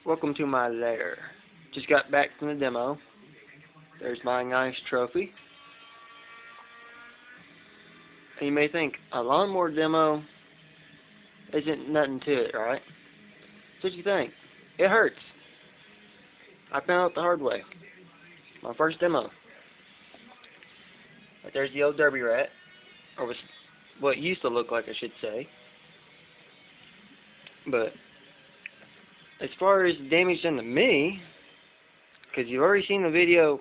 Welcome to my lair. Just got back from the demo. There's my nice trophy. And you may think, a lawnmower demo isn't nothing to it, right? So what you think? It hurts. I found out the hard way. My first demo. But there's the old derby rat, or what used to look like, I should say. But as far as damage done to me, because you've already seen the video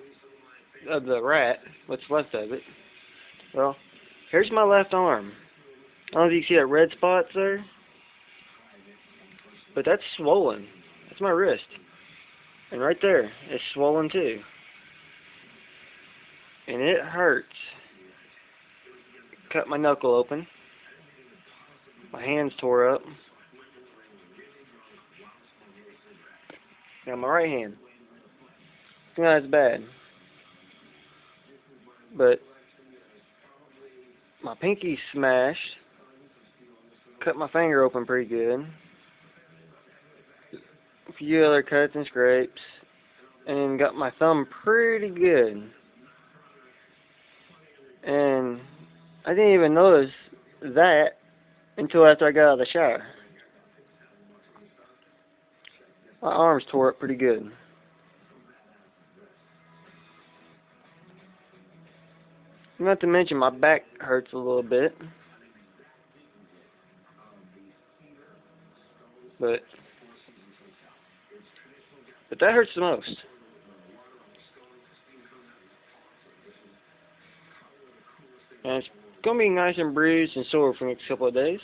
of the rat, what's left of it. Well, here's my left arm. I don't know if you can see that red spot there, but that's swollen. That's my wrist. And right there, it's swollen too. And it hurts. Cut my knuckle open. My hands tore up. Now my right hand. It's not as bad. But my pinky's smashed. Cut my finger open pretty good. A few other cuts and scrapes. And got my thumb pretty good. And I didn't even notice that until after I got out of the shower. My arms tore up pretty good. Not to mention my back hurts a little bit. But that hurts the most. And it's going to be nice and bruised and sore for the next couple of days.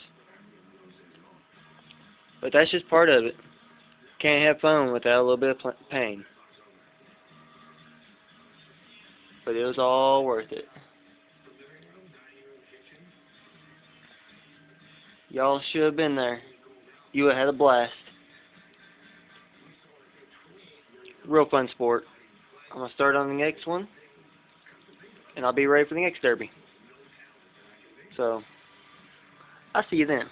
But that's just part of it. Can't have fun without a little bit of pain. But it was all worth it. Y'all should have been there. You would have had a blast. Real fun sport. I'm going to start on the next one. And I'll be ready for the next derby. So, I'll see you then.